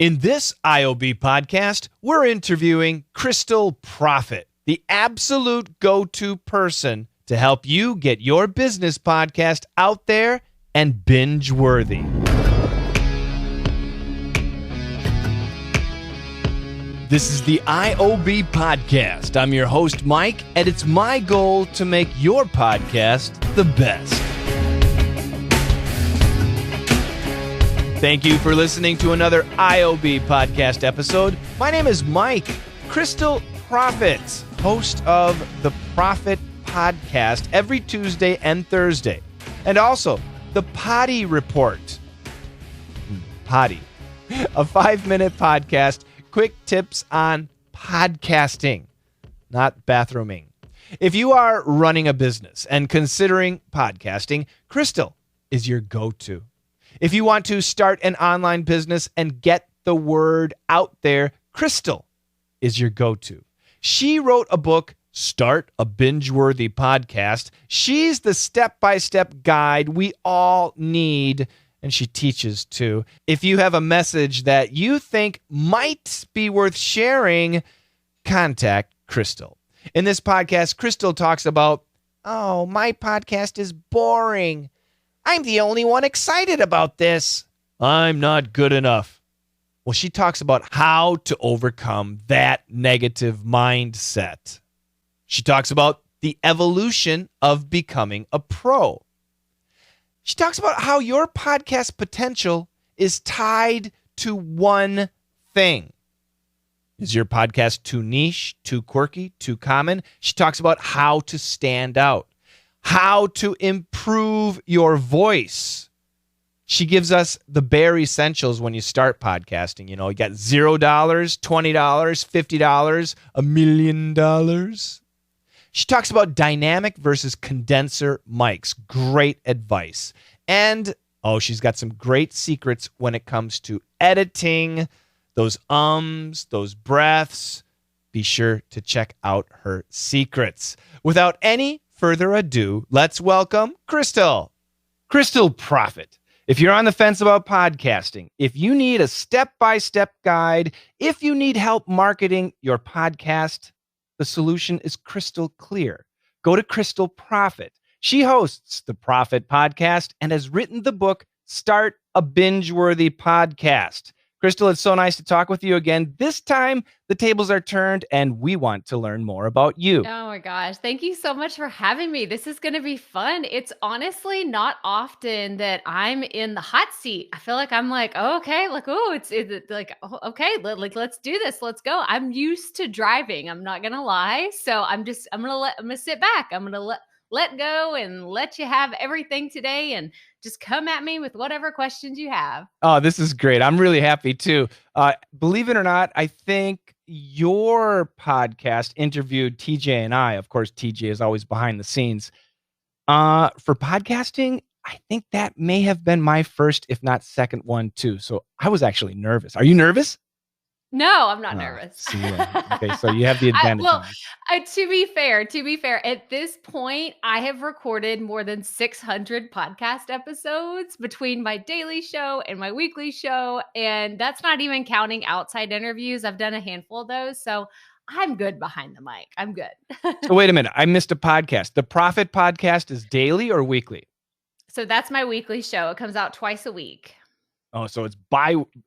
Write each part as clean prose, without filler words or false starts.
In this IOB podcast, we're interviewing Krystal Proffitt, the absolute go-to person to help you get your business podcast out there and binge-worthy. This is the IOB Podcast. I'm your host, Mike, and it's my goal to make your podcast the best. Thank you for listening to another IOB Podcast episode. My name is Mike, Krystal Proffitt, host of the Proffitt Podcast every Tuesday and Thursday. And also, the Potty Report. Potty. A 5-minute podcast, quick tips on podcasting, not bathrooming. If you are running a business and considering podcasting, Krystal is your go-to. If you want to start an online business and get the word out there, Krystal is your go-to. She wrote a book, Start a Binge-Worthy Podcast. She's the step-by-step guide we all need, and she teaches too. If you have a message that you think might be worth sharing, contact Krystal. In this podcast, Krystal talks about, my podcast is boring. I'm the only one excited about this. I'm not good enough. Well, she talks about how to overcome that negative mindset. She talks about the evolution of becoming a pro. She talks about how your podcast potential is tied to one thing. Is your podcast too niche, too quirky, too common? She talks about how to stand out. How to improve your voice. She gives us the bare essentials when you start podcasting. You know, you got $0, $20, $50, $1 million. She talks about dynamic versus condenser mics. Great advice. And, she's got some great secrets when it comes to editing, those those breaths. Be sure to check out her secrets. Without any further ado, let's welcome Krystal. Krystal Proffitt. If you're on the fence about podcasting, if you need a step-by-step guide, if you need help marketing your podcast, the solution is crystal clear. Go to Krystal Proffitt. She hosts the Proffitt Podcast and has written the book, Start a Binge-Worthy Podcast. Krystal, it's so nice to talk with you again. This time, the tables are turned, and we want to learn more about you. Oh my gosh. Thank you so much for having me. This is going to be fun. It's honestly not often that I'm in the hot seat. I feel like I'm like, okay, okay, let's do this. Let's go. I'm used to driving. I'm not going to lie. So I'm going to sit back. I'm going to let go and let you have everything today and just come at me with whatever questions you have. Oh, this is great. I'm really happy too. Believe it or not, I think your podcast interviewed TJ and I. Of course, TJ is always behind the scenes. For podcasting, I think that may have been my first, if not second one too. So I was actually nervous. Are you nervous? No, I'm not nervous. Okay, so you have the advantage. To be fair, at this point, I have recorded more than 600 podcast episodes between my daily show and my weekly show, and that's not even counting outside interviews. I've done a handful of those, so I'm good behind the mic. I'm good. So wait a minute, I missed a podcast. The Proffitt Podcast is daily or weekly? So that's my weekly show. It comes out twice a week. Oh, so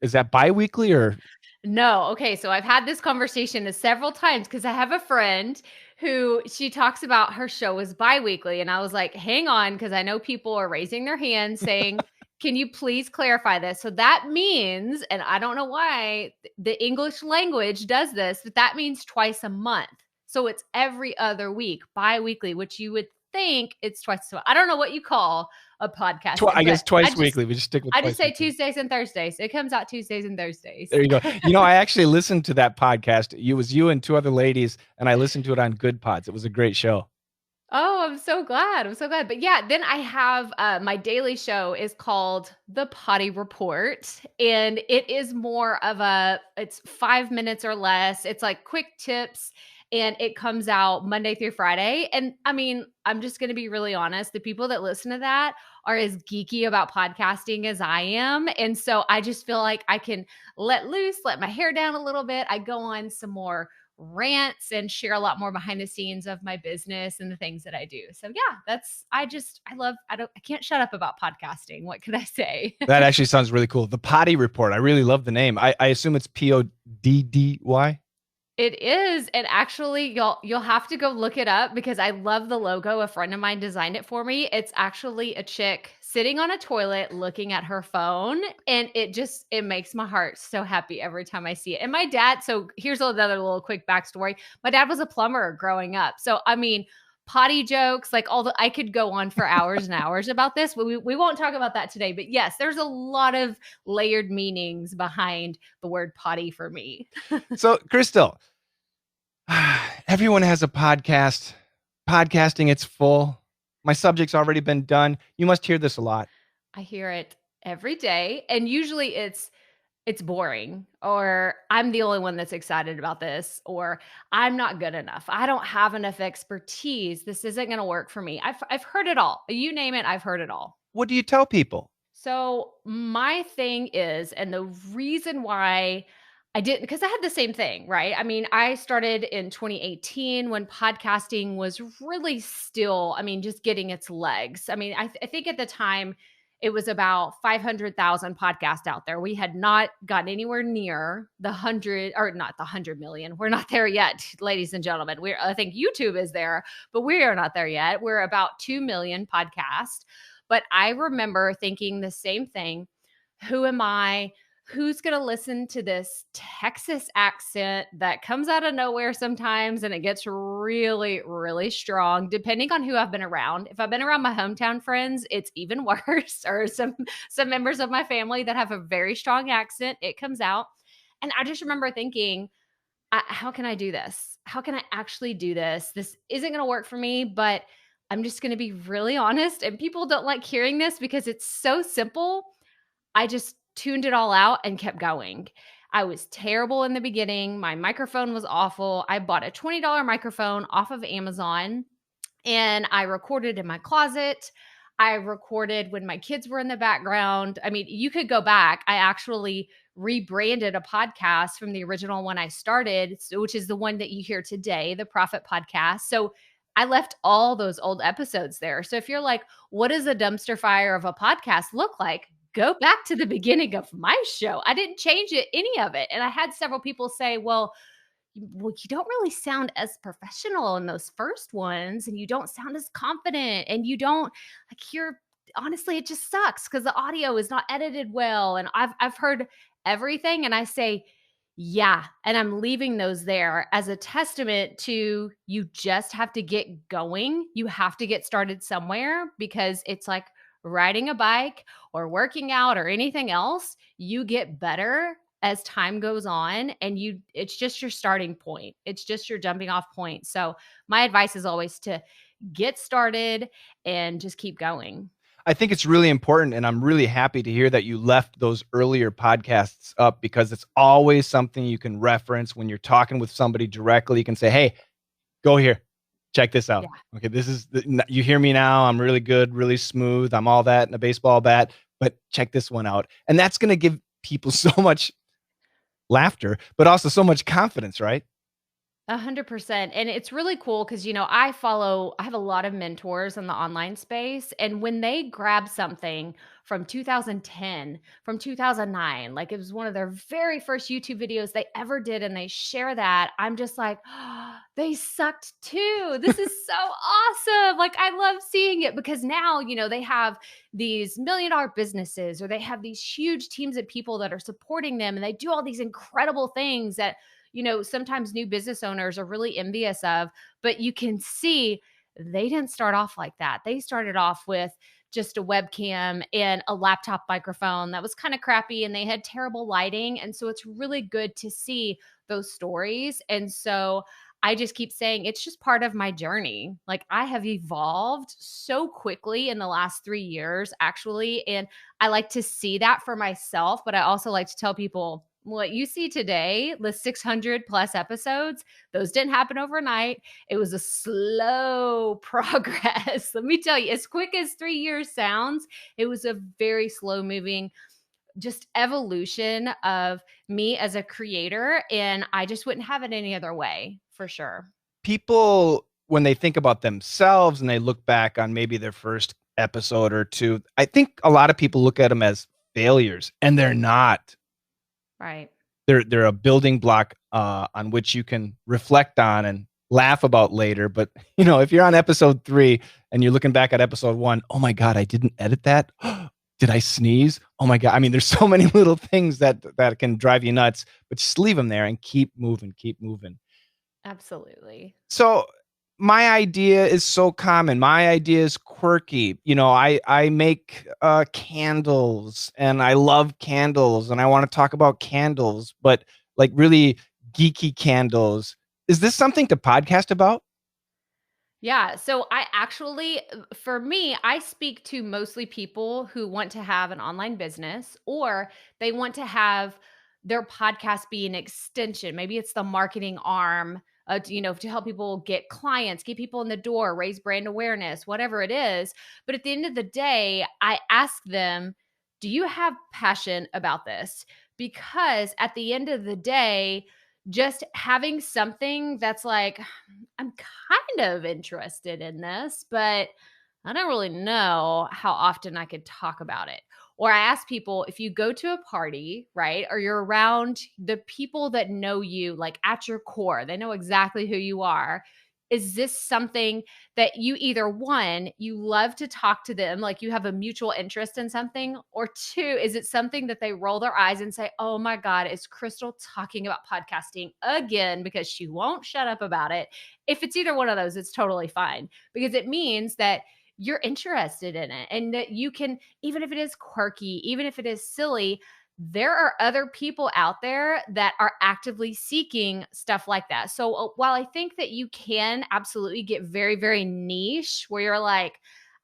is that bi-weekly or? No. Okay. So I've had this conversation several times because I have a friend who she talks about her show is bi-weekly. And I was like, hang on, because I know people are raising their hands saying, can you please clarify this? So that means, and I don't know why the English language does this, but that means twice a month. So it's every other week, bi-weekly, which you would think it's twice a month. I don't know what you call a podcast. I guess twice weekly. We just stick with I just say weekly. Tuesdays and Thursdays. It comes out Tuesdays and Thursdays. There you go. I actually listened to that podcast. It was you and two other ladies, and I listened to it on Good Pods. It was a great show. Oh, I'm so glad. But yeah, then I have my daily show is called the Potty Report, and it is more of it's 5 minutes or less. It's like quick tips. And it comes out Monday through Friday. And I mean, I'm just going to be really honest. The people that listen to that are as geeky about podcasting as I am. And so I just feel like I can let loose, let my hair down a little bit. I go on some more rants and share a lot more behind the scenes of my business and the things that I do. So yeah, I can't shut up about podcasting. What can I say? That actually sounds really cool. The Potty Report. I really love the name. I assume it's Poddy. It is. And actually you'll have to go look it up because I love the logo. A friend of mine designed it for me. It's actually a chick sitting on a toilet looking at her phone. And it makes my heart so happy every time I see it. And my dad, so here's another little quick backstory. My dad was a plumber growing up. So, I mean, potty jokes, like I could go on for hours and hours about this, but we won't talk about that today. But yes, there's a lot of layered meanings behind the word potty for me. So, Krystal, everyone has a podcast. Podcasting, it's full. My subject's already been done. You must hear this a lot. I hear it every day. And usually it's boring, or I'm the only one that's excited about this, or I'm not good enough. I don't have enough expertise. This isn't going to work for me. I've heard it all. You name it, I've heard it all. What do you tell people? So my thing is, and the reason why I didn't, because I had the same thing, right? I mean, I started in 2018 when podcasting was really still, just getting its legs. I mean, I think at the time it was about 500,000 podcasts out there. We had not gotten anywhere near the 100, or not the 100 million. We're not there yet, ladies and gentlemen. I think YouTube is there, but we are not there yet. We're about 2 million podcasts. But I remember thinking the same thing. Who am I? Who's going to listen to this Texas accent that comes out of nowhere sometimes and it gets really, really strong, depending on who I've been around. If I've been around my hometown friends, it's even worse, or some members of my family that have a very strong accent, it comes out. And I just remember thinking, how can I do this? How can I actually do this? This isn't going to work for me, but I'm just going to be really honest. And people don't like hearing this because it's so simple. I just tuned it all out and kept going. I was terrible in the beginning. My microphone was awful. I bought a $20 microphone off of Amazon and I recorded in my closet. I recorded when my kids were in the background. I mean, you could go back. I actually rebranded a podcast from the original one I started, which is the one that you hear today, the Proffitt Podcast. So I left all those old episodes there. So if you're like, what does a dumpster fire of a podcast look like? Go back to the beginning of my show. I didn't change any of it. And I had several people say, well, you don't really sound as professional in those first ones, and you don't sound as confident, and you don't honestly, it just sucks because the audio is not edited well. And I've heard everything, and I say, yeah. And I'm leaving those there as a testament to you just have to get going. You have to get started somewhere, because it's like riding a bike or working out or anything else. You get better as time goes on, and it's just your starting point. It's just your jumping off point. So my advice is always to get started and just keep going. I think it's really important, and I'm really happy to hear that you left those earlier podcasts up, because it's always something you can reference when you're talking with somebody directly. You can say, hey, go here. Check this out. Yeah. Okay, you hear me now. I'm really good, really smooth. I'm all that in a baseball bat, but check this one out. And that's going to give people so much laughter, but also so much confidence, right? 100%. And it's really cool because, I have a lot of mentors in the online space. And when they grab something from 2010, from 2009, like it was one of their very first YouTube videos they ever did, and they share that, I'm just like, oh, they sucked too. This is so awesome. Like, I love seeing it, because now, they have these $1 million businesses, or they have these huge teams of people that are supporting them, and they do all these incredible things that sometimes new business owners are really envious of, but you can see they didn't start off like that. They started off with just a webcam and a laptop microphone that was kind of crappy, and they had terrible lighting. And so it's really good to see those stories. And so I just keep saying it's just part of my journey. Like, I have evolved so quickly in the last 3 years, actually. And I like to see that for myself, but I also like to tell people, what you see today, the 600 plus episodes, those didn't happen overnight. It was a slow progress. Let me tell you, as quick as 3 years sounds, it was a very slow moving just evolution of me as a creator. And I just wouldn't have it any other way, for sure. People, when they think about themselves and they look back on maybe their first episode or two, I think a lot of people look at them as failures, and they're not. Right. They're a building block on which you can reflect on and laugh about later. But, if you're on episode 3 and you're looking back at episode 1, oh my God, I didn't edit that. Did I sneeze? Oh my God. I mean, there's so many little things that can drive you nuts, but just leave them there and keep moving. Absolutely. So my idea is so common. My idea is quirky. I make candles, and I love candles, and I want to talk about candles, but like really geeky candles. Is this something to podcast about? Yeah. So I actually, for me, I speak to mostly people who want to have an online business, or they want to have their podcast be an extension. Maybe it's the marketing arm, to help people get clients, get people in the door, raise brand awareness, whatever it is. But at the end of the day, I ask them, do you have passion about this? Because at the end of the day, just having something that's like, I'm kind of interested in this, but I don't really know how often I could talk about it. Or I ask people, if you go to a party, right, or you're around the people that know you, like at your core, they know exactly who you are. Is this something that you either, one, you love to talk to them, like you have a mutual interest in something, or two, is it something that they roll their eyes and say, oh my God, is Krystal talking about podcasting again? Because she won't shut up about it. If it's either one of those, it's totally fine, because it means that you're interested in it, and that you can, even if it is quirky, even if it is silly, there are other people out there that are actively seeking stuff like that. So while I think that you can absolutely get very, very niche, where you're like,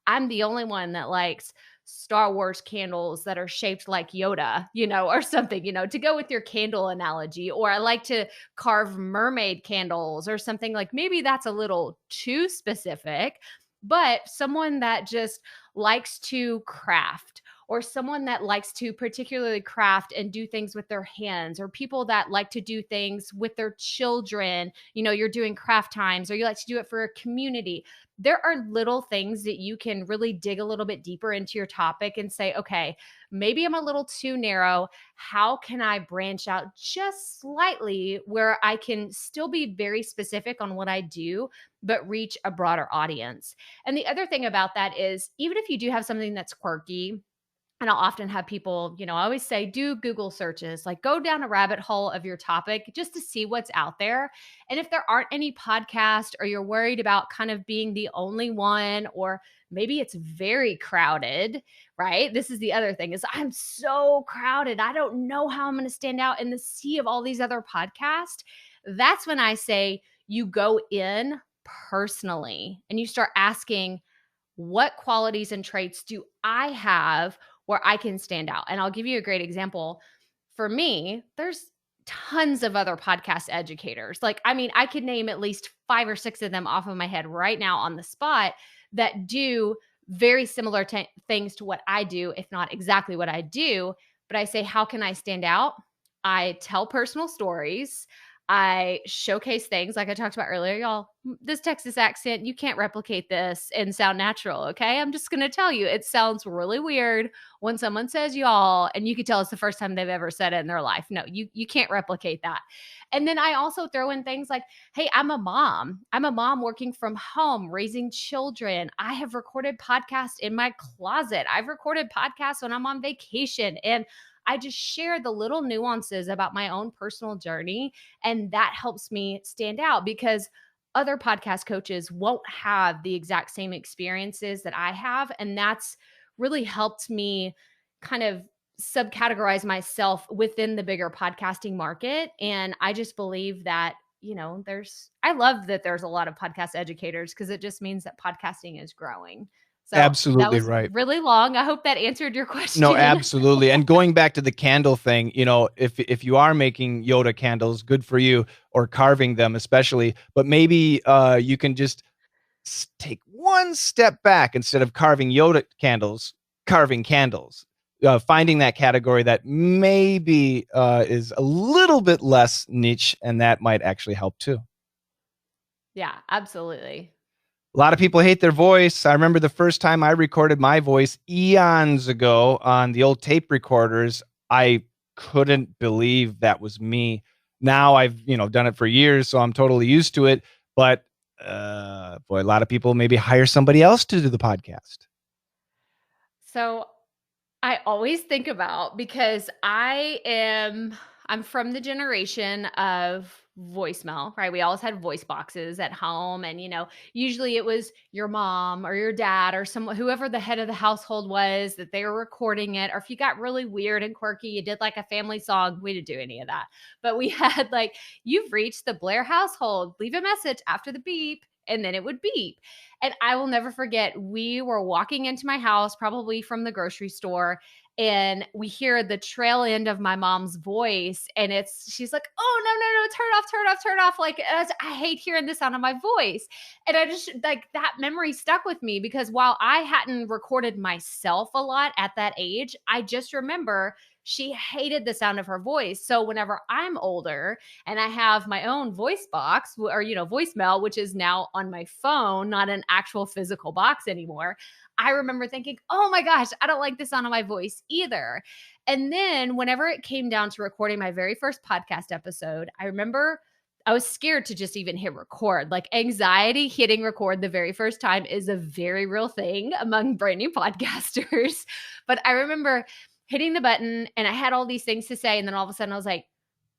I'm the only one that likes Star Wars candles that are shaped like Yoda, or something, to go with your candle analogy, or I like to carve mermaid candles or something, like maybe that's a little too specific. But someone that just likes to craft, or someone that likes to particularly craft and do things with their hands, or people that like to do things with their children, you're doing craft times, or you like to do it for a community. There are little things that you can really dig a little bit deeper into your topic and say, okay, maybe I'm a little too narrow. How can I branch out just slightly where I can still be very specific on what I do, but reach a broader audience? And the other thing about that is, even if you do have something that's quirky, and I'll often have people, I always say, do Google searches, like go down a rabbit hole of your topic just to see what's out there. And if there aren't any podcasts, or you're worried about kind of being the only one, or maybe it's very crowded, right? This is the other thing, is I'm so crowded. I don't know how I'm going to stand out in the sea of all these other podcasts. That's when I say you go in personally and you start asking, what qualities and traits do I have where I can stand out? And I'll give you a great example. For me, there's tons of other podcast educators. I could name at least 5 or 6 of them off of my head right now on the spot that do very similar things to what I do, if not exactly what I do. But I say, how can I stand out? I tell personal stories. I showcase things like I talked about earlier. Y'all, this Texas accent, you can't replicate this and sound natural, okay? I'm just going to tell you, it sounds really weird when someone says y'all, and you can tell it's the first time they've ever said it in their life. No, you can't replicate that. And then I also throw in things like, hey, I'm a mom. I'm a mom working from home, raising children. I have recorded podcasts in my closet. I've recorded podcasts when I'm on vacation. And I just share the little nuances about my own personal journey. And that helps me stand out, because other podcast coaches won't have the exact same experiences that I have. And that's really helped me kind of subcategorize myself within the bigger podcasting market. And I just believe that, I love that there's a lot of podcast educators, because it just means that podcasting is growing. So that Absolutely was right. really long. I hope that answered your question. No, absolutely. And going back to the candle thing, if you are making Yoda candles, good for you, or carving them especially, but maybe you can just take one step back instead of carving Yoda candles, carving candles. Finding that category that maybe is a little bit less niche, and that might actually help too. Yeah, absolutely. A lot of people hate their voice. I remember the first time I recorded my voice eons ago on the old tape recorders. I couldn't believe that was me. Now I've, done it for years, so I'm totally used to it. But boy, a lot of people maybe hire somebody else to do the podcast. So I always think about, because I'm from the generation of voicemail, right? We always had voice boxes at home, and usually it was your mom or your dad or someone, whoever the head of the household was, that they were recording it. Or if you got really weird and quirky, you did like a family song. We didn't do any of that, but we had like, "You've reached the Blair household. Leave a message after the beep." And then it would beep. And I will never forget, we were walking into my house, probably from the grocery store, and we hear the trail end of my mom's voice. And she's like, "Oh, no, turn it off, turn it off, turn it off." Like, I hate hearing the sound of my voice. And I just, like, that memory stuck with me, because while I hadn't recorded myself a lot at that age, I just remember she hated the sound of her voice. So whenever I'm older and I have my own voice box, or, voicemail, which is now on my phone, not an actual physical box anymore, I remember thinking, "Oh my gosh, I don't like the sound of my voice either." And then whenever it came down to recording my very first podcast episode, I remember I was scared to just even hit record. Like, anxiety hitting record the very first time is a very real thing among brand new podcasters. But I remember hitting the button, and I had all these things to say. And then all of a sudden I was like,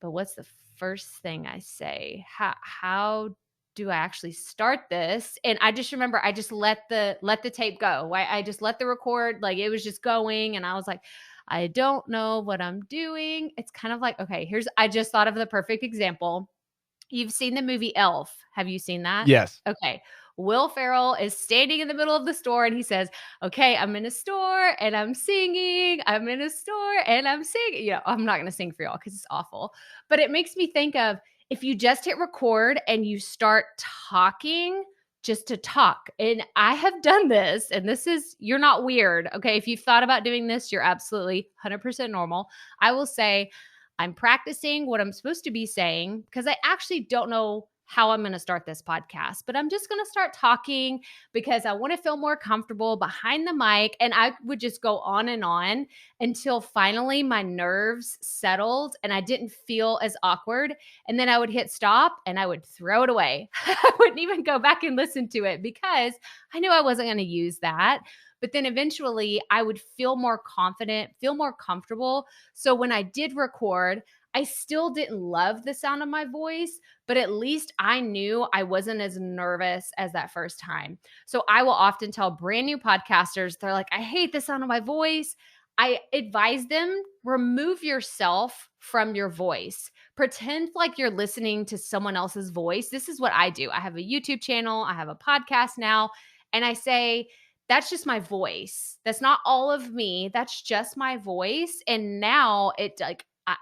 "But what's the first thing I say? How do I actually start this?" And I just remember I just let the tape go. I just let the record, like, it was just going. And I was like, "I don't know what I'm doing." It's kind of like, okay, I just thought of the perfect example. You've seen the movie Elf. Have you seen that? Yes. Okay. Will Ferrell is standing in the middle of the store, and he says, "Okay, I'm in a store and I'm singing. I'm in a store and I'm singing." I'm not going to sing for y'all because it's awful. But it makes me think of, if you just hit record and you start talking just to talk. And I have done this, and you're not weird. Okay. If you've thought about doing this, you're absolutely 100% normal. I will say, I'm practicing what I'm supposed to be saying, because I actually don't know how I'm going to start this podcast, but I'm just going to start talking because I want to feel more comfortable behind the mic. And I would just go on and on until finally my nerves settled and I didn't feel as awkward. And then I would hit stop and I would throw it away. I wouldn't even go back and listen to it, because I knew I wasn't going to use that. But then eventually I would feel more confident, feel more comfortable. So when I did record, I still didn't love the sound of my voice, but at least I knew I wasn't as nervous as that first time. So I will often tell brand new podcasters, they're like, "I hate the sound of my voice." I advise them, remove yourself from your voice. Pretend like you're listening to someone else's voice. This is what I do. I have a YouTube channel. I have a podcast now. And I say, that's just my voice. That's not all of me. That's just my voice. And now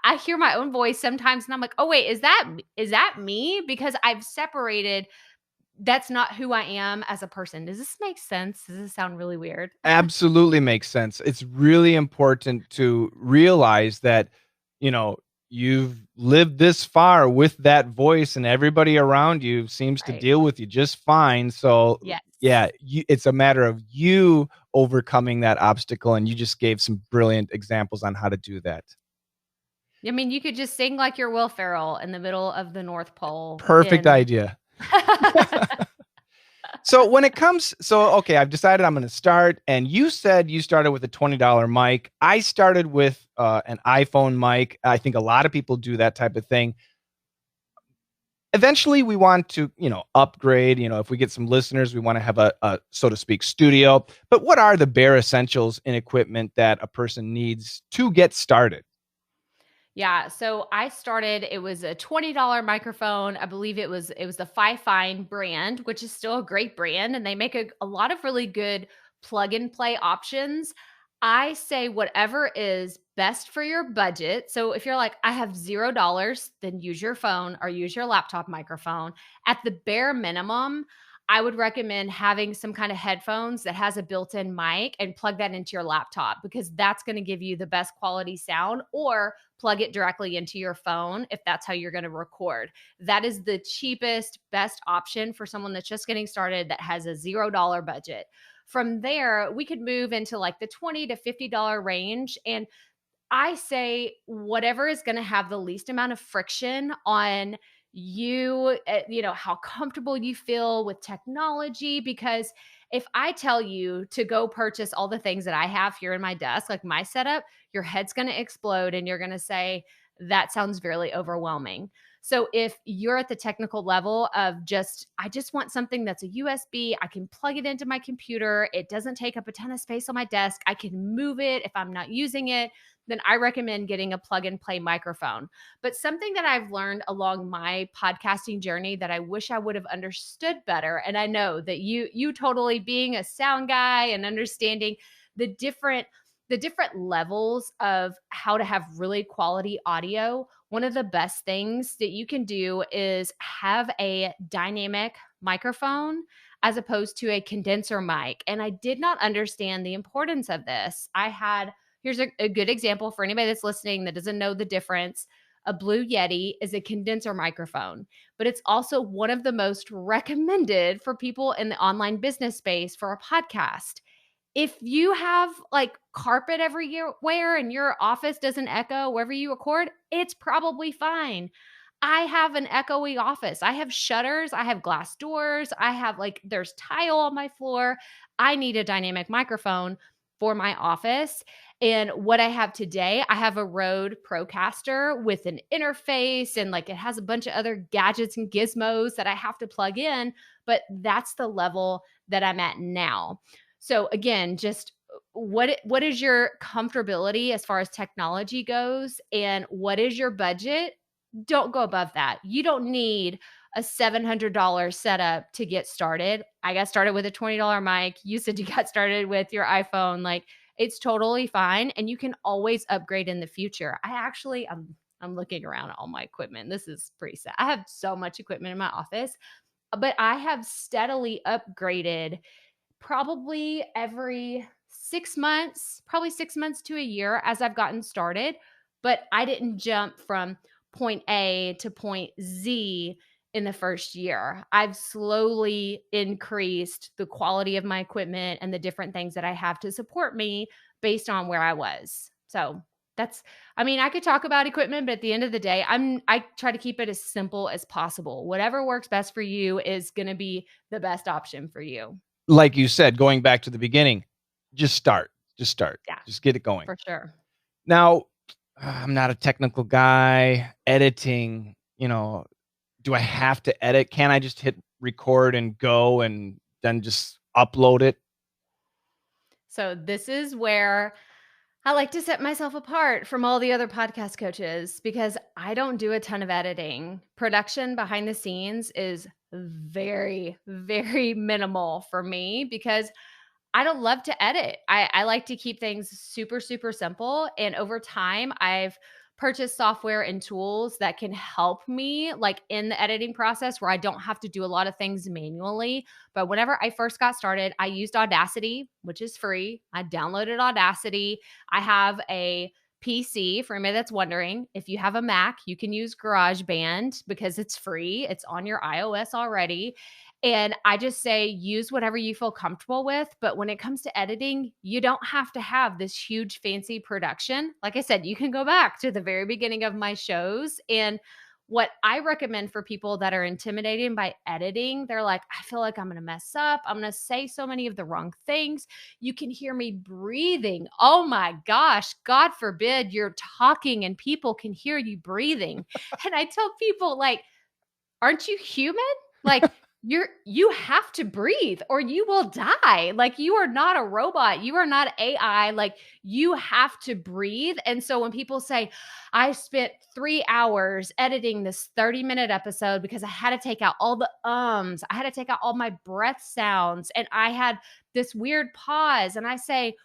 I hear my own voice sometimes and I'm like, "Oh wait, is that me?" Because I've separated. That's not who I am as a person. Does this make sense? Does this sound really weird? Absolutely makes sense. It's really important to realize that, you've lived this far with that voice and everybody around you seems to deal with you just fine. So yes. Yeah, it's a matter of you overcoming that obstacle. And you just gave some brilliant examples on how to do that. I mean, you could just sing like you're Will Ferrell in the middle of the North Pole. Perfect idea. So okay, I've decided I'm going to start. And you said you started with a $20 mic. I started with an iPhone mic. I think a lot of people do that type of thing. Eventually we want to, upgrade, if we get some listeners, we want to have a, so to speak, studio. But what are the bare essentials in equipment that a person needs to get started? Yeah. So I started, it was a $20 microphone. I believe it was the Fifine brand, which is still a great brand. And they make a lot of really good plug and play options, I say whatever is best for your budget. So if you're like, I have $0, then use your phone or use your laptop microphone. At the bare minimum, I would recommend having some kind of headphones that has a built-in mic and plug that into your laptop, because that's going to give you the best quality sound, or plug it directly into your phone if that's how you're going to record. That is the cheapest, best option for someone that's just getting started that has a $0 budget. From there, we could move into like the $20 to $50 range. And I say whatever is going to have the least amount of friction on you, how comfortable you feel with technology. Because if I tell you to go purchase all the things that I have here in my desk, like my setup, your head's going to explode and you're going to say, that sounds really overwhelming. So if you're at the technical level of I just want something that's a USB, I can plug it into my computer, it doesn't take up a ton of space on my desk, I can move it if I'm not using it, then I recommend getting a plug and play microphone. But something that I've learned along my podcasting journey that I wish I would have understood better, and I know that you totally being a sound guy and understanding the different levels of how to have really quality audio, one of the best things that you can do is have a dynamic microphone as opposed to a condenser mic. And I did not understand the importance of this. Here's a good example for anybody that's listening that doesn't know the difference. A Blue Yeti is a condenser microphone, but it's also one of the most recommended for people in the online business space for a podcast. If you have like carpet everywhere and your office doesn't echo wherever you record, it's probably fine. I have an echoey office. I have shutters. I have glass doors. There's tile on my floor. I need a dynamic microphone for my office. And what I have today, I have a Rode Procaster with an interface, and like it has a bunch of other gadgets and gizmos that I have to plug in, but that's the level that I'm at now. So again, just what is your comfortability as far as technology goes, and what is your budget? Don't go above that. You don't need a $700 setup to get started. I got started with a $20 mic. You said you got started with your iPhone. Like, it's totally fine, and you can always upgrade in the future. I'm looking around at all my equipment. This is pretty sad. I have so much equipment in my office, but I have steadily upgraded probably every 6 months, probably 6 months to a year as I've gotten started. But I didn't jump from point A to point Z in the first year. I've slowly increased the quality of my equipment and the different things that I have to support me based on where I was. So I could talk about equipment, but at the end of the day, I try to keep it as simple as possible. Whatever works best for you is going to be the best option for you. Like you said, going back to the beginning, just start. Yeah, just get it going. For sure. Now, I'm not a technical guy. Editing, do I have to edit? Can I just hit record and go and then just upload it? So this is where I like to set myself apart from all the other podcast coaches, because I don't do a ton of editing. Production behind the scenes is very, very minimal for me, because I don't love to edit. I like to keep things super, super simple. And over time, I've purchased software and tools that can help me like in the editing process, where I don't have to do a lot of things manually. But whenever I first got started, I used Audacity, which is free. I downloaded Audacity. I have a PC, for anybody that's wondering. If you have a Mac, you can use GarageBand because it's free. It's on your iOS already. And I just say use whatever you feel comfortable with. But when it comes to editing, you don't have to have this huge fancy production. Like I said, you can go back to the very beginning of my shows. And what I recommend for people that are intimidated by editing, they're like, I feel like I'm going to mess up. I'm going to say so many of the wrong things. You can hear me breathing. Oh my gosh, God forbid you're talking and people can hear you breathing. And I tell people, like, aren't you human? Like, you have to breathe or you will die. Like, you are not a robot. You are not AI. Like, you have to breathe. And so when people say, I spent 3 hours editing this 30-minute episode because I had to take out all the ums, I had to take out all my breath sounds, and I had this weird pause. And I say,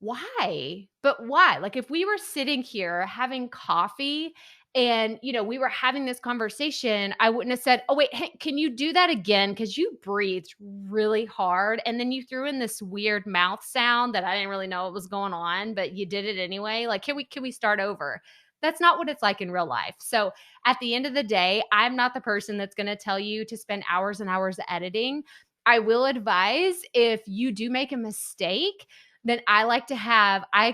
why? But why? Like, if we were sitting here having coffee and, we were having this conversation, I wouldn't have said, oh, wait, hey, can you do that again? Because you breathed really hard. And then you threw in this weird mouth sound that I didn't really know what was going on, but you did it anyway. Like, can we start over? That's not what it's like in real life. So at the end of the day, I'm not the person that's going to tell you to spend hours and hours editing. I will advise, if you do make a mistake, then I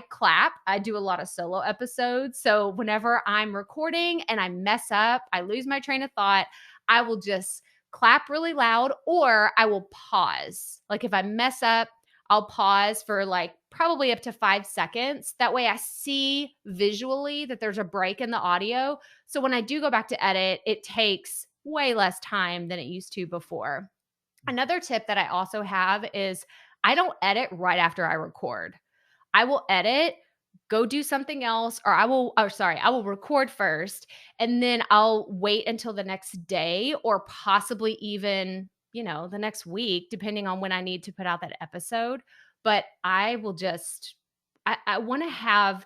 clap. I do a lot of solo episodes. So whenever I'm recording and I mess up, I lose my train of thought, I will just clap really loud, or I will pause. Like, if I mess up, I'll pause for like probably up to 5 seconds. That way I see visually that there's a break in the audio. So when I do go back to edit, it takes way less time than it used to before. Another tip that I also have is I don't edit right after I record. I will edit, go do something else, or I will record first, and then I'll wait until the next day, or possibly even, the next week, depending on when I need to put out that episode. But I will I want to have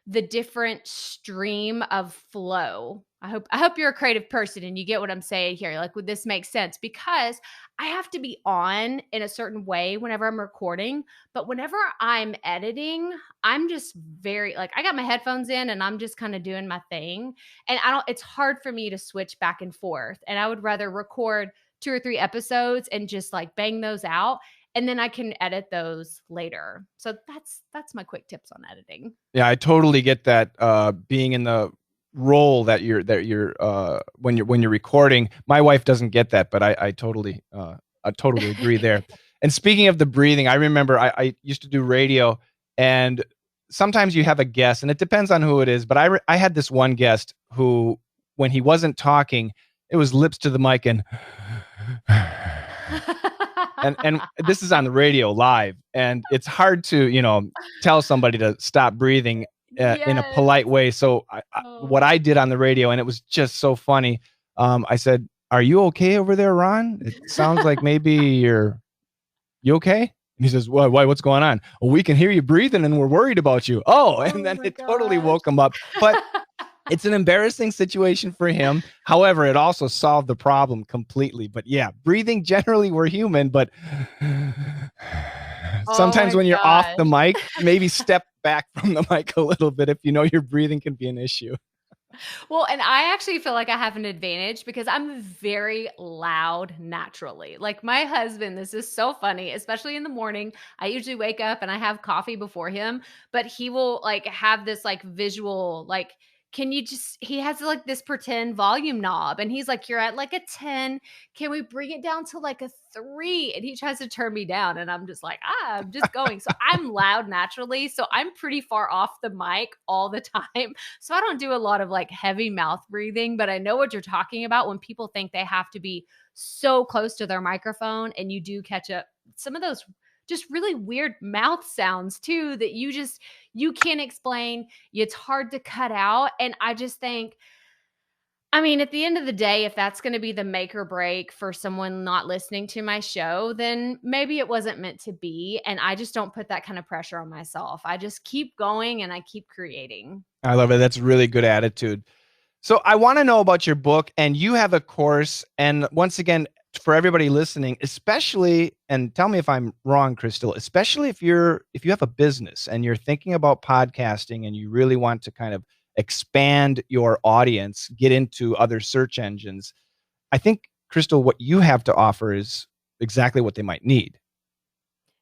the different stream of flow. I hope you're a creative person and you get what I'm saying here. Like, would this make sense? Because I have to be on in a certain way whenever I'm recording, but whenever I'm editing, I'm just very, like, I got my headphones in and I'm just kind of doing my thing. And it's hard for me to switch back and forth. And I would rather record 2 or 3 episodes and just like bang those out, and then I can edit those later. So that's my quick tips on editing. Yeah, I totally get that. Being in the role that you're when you're recording, my wife doesn't get that, but I totally agree there. And speaking of the breathing, I remember I used to do radio, and sometimes you have a guest, and it depends on who it is. But I had this one guest who, when he wasn't talking, it was lips to the mic and. And this is on the radio live, and it's hard to tell somebody to stop breathing in a polite way. So what I did on the radio, and it was just so funny, I said, "Are you okay over there, Ron? It sounds like maybe you okay?" And he says, "Why? What's going on?" "Well, we can hear you breathing, and we're worried about you." And then it totally woke him up. But it's an embarrassing situation for him. However, it also solved the problem completely. But yeah, breathing, generally we're human, but sometimes when you're off the mic, maybe step back from the mic a little bit if you know your breathing can be an issue. Well, and I actually feel like I have an advantage because I'm very loud naturally. Like, my husband, this is so funny, especially in the morning. I usually wake up and I have coffee before him, but he will like have this like visual, like, he has like this pretend volume knob, and he's like, you're at like a 10. Can we bring it down to like a 3? And he tries to turn me down, and I'm just like, I'm just going. So I'm loud naturally. So I'm pretty far off the mic all the time. So I don't do a lot of like heavy mouth breathing, but I know what you're talking about when people think they have to be so close to their microphone, and you do catch up some of those just really weird mouth sounds too that you can't explain. It's hard to cut out. And I just think, I mean, at the end of the day, if that's going to be the make or break for someone not listening to my show, then maybe it wasn't meant to be. And I just don't put that kind of pressure on myself. I just keep going and I keep creating. I love it. That's a really good attitude. So I want to know about your book, and you have a course. And once again, for everybody listening, especially, and tell me if I'm wrong, Krystal, especially if you have a business and you're thinking about podcasting and you really want to kind of expand your audience, get into other search engines, I think, Krystal, what you have to offer is exactly what they might need.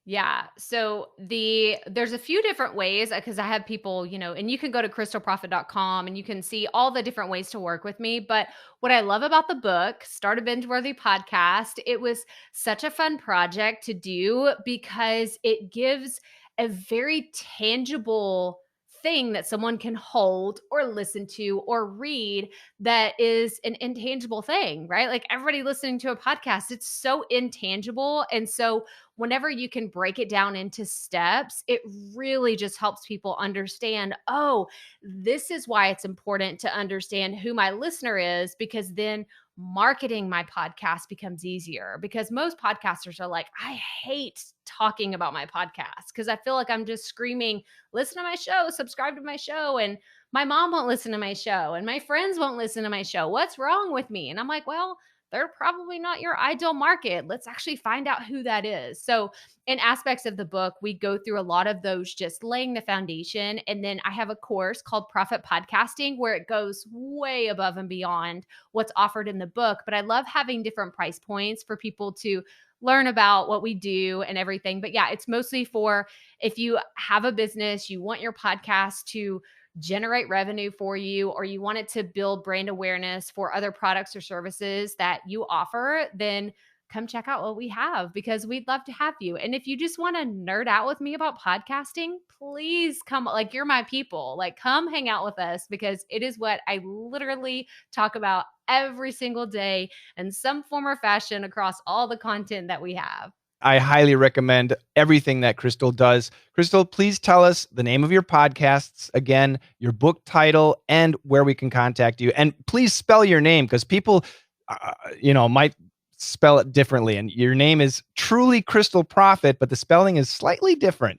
Yeah. So there's a few different ways, because I have people, and you can go to krystalproffitt.com and you can see all the different ways to work with me. But what I love about the book, Start a Binge-Worthy Podcast, it was such a fun project to do because it gives a very tangible thing that someone can hold or listen to or read that is an intangible thing, right? Like everybody listening to a podcast, it's so intangible. And so whenever you can break it down into steps, it really just helps people understand, oh, this is why it's important to understand who my listener is, because then marketing my podcast becomes easier. Because most podcasters are like, I hate talking about my podcast because I feel like I'm just screaming, listen to my show, subscribe to my show. And my mom won't listen to my show and my friends won't listen to my show. What's wrong with me? And I'm like, well, they're probably not your ideal market. Let's actually find out who that is. So in aspects of the book, we go through a lot of those, just laying the foundation. And then I have a course called Proffitt Podcasting where it goes way above and beyond what's offered in the book. But I love having different price points for people to learn about what we do and everything. But yeah, it's mostly for if you have a business, you want your podcast to generate revenue for you, or you want it to build brand awareness for other products or services that you offer, then come check out what we have, because we'd love to have you. And if you just want to nerd out with me about podcasting, please come, like, you're my people, like come hang out with us, because it is what I literally talk about every single day in some form or fashion across all the content that we have. I highly recommend everything that Krystal does. Krystal, please tell us the name of your podcasts, again, your book title, and where we can contact you. And please spell your name, because people, might spell it differently. And your name is truly Krystal Proffitt, but the spelling is slightly different.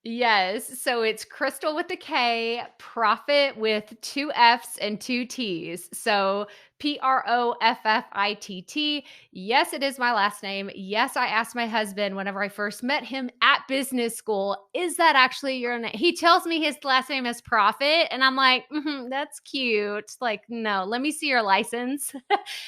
Yes. So it's Krystal with a K, Proffitt with 2 F's and 2 T's. So Proffitt. Yes, it is my last name. Yes, I asked my husband whenever I first met him at business school, is that actually your name? He tells me his last name is Proffitt. And I'm like, that's cute. Like, no, let me see your license.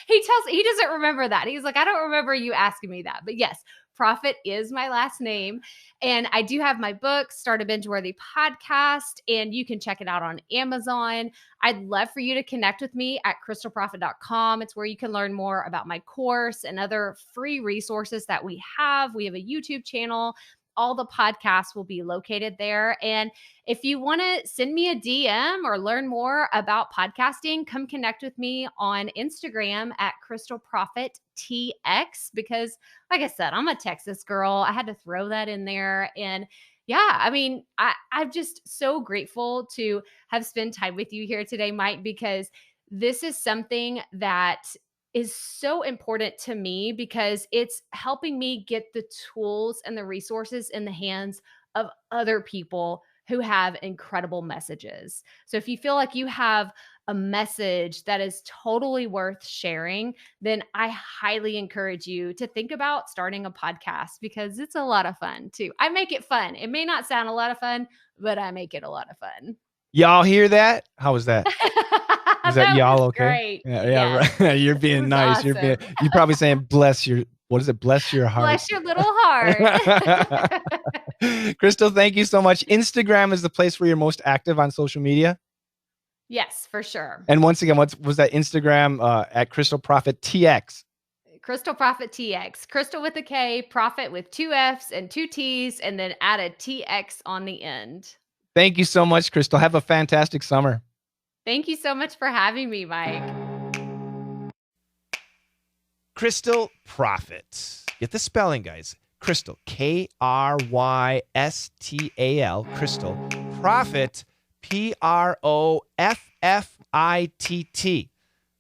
He doesn't remember that. He's like, I don't remember you asking me that. But yes, Proffitt is my last name. And I do have my book, Start a Binge-Worthy Podcast, and you can check it out on Amazon. I'd love for you to connect with me at krystalproffitt.com. It's where you can learn more about my course and other free resources that we have. We have a YouTube channel. All the podcasts will be located there. And if you want to send me a DM or learn more about podcasting, come connect with me on Instagram at Krystal Proffitt TX, because like I said, I'm a Texas girl. I had to throw that in there. And yeah, I mean, I'm just so grateful to have spent time with you here today, Mike, because this is something that is so important to me, because it's helping me get the tools and the resources in the hands of other people who have incredible messages. So if you feel like you have a message that is totally worth sharing, then I highly encourage you to think about starting a podcast, because it's a lot of fun too. I make it fun. It may not sound a lot of fun, but I make it a lot of fun. Y'all hear that? How was that? Is that y'all okay? Great. Yeah, right. You're being nice. Awesome. You're probably saying bless your heart. Bless your little heart. Krystal, thank you so much. Instagram is the place where you're most active on social media? Yes, for sure. And once again, what was that Instagram at Krystal Proffitt TX? Krystal Proffitt TX. Krystal with a K, Proffitt with 2 F's and 2 T's, and then add a TX on the end. Thank you so much, Krystal. Have a fantastic summer. Thank you so much for having me, Mike. Krystal Proffitt. Get the spelling, guys. Krystal, Krystal, Krystal. Proffitt, Proffitt.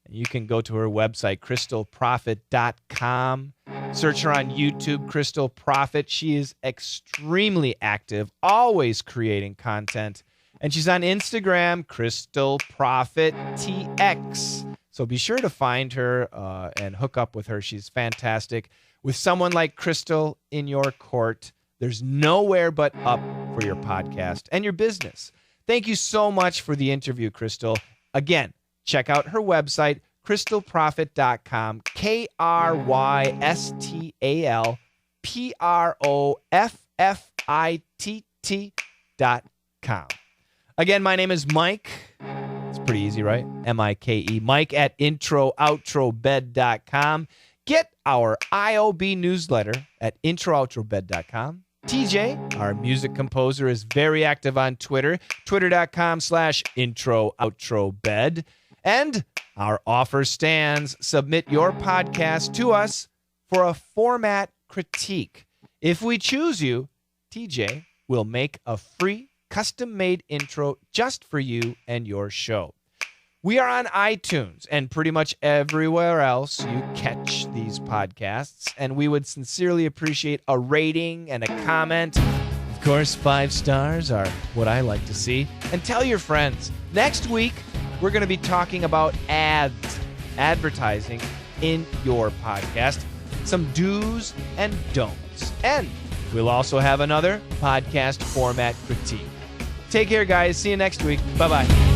You can go to her website, krystalproffitt.com. Search her on YouTube, Krystal Proffitt. She is extremely active, always creating content. And she's on Instagram, Krystal Proffitt TX. So be sure to find her and hook up with her. She's fantastic. With someone like Krystal in your court, there's nowhere but up for your podcast and your business. Thank you so much for the interview, Krystal. Again, check out her website, krystalproffitt.com, KrystalProffitt.com. Again, my name is Mike. It's pretty easy, right? M-I-K-E. Mike at introoutrobed.com. Get our IOB newsletter at introoutrobed.com. TJ, our music composer, is very active on Twitter, twitter.com/intro-outro-bed. And our offer stands. Submit your podcast to us for a format critique. If we choose you, TJ will make a free custom-made intro just for you and your show. We are on iTunes and pretty much everywhere else you catch these podcasts, and we would sincerely appreciate a rating and a comment. Of course, 5 stars are what I like to see. And tell your friends. Next week, we're going to be talking about ads, advertising in your podcast, some do's and don'ts. And we'll also have another podcast format critique. Take care, guys. See you next week. Bye-bye.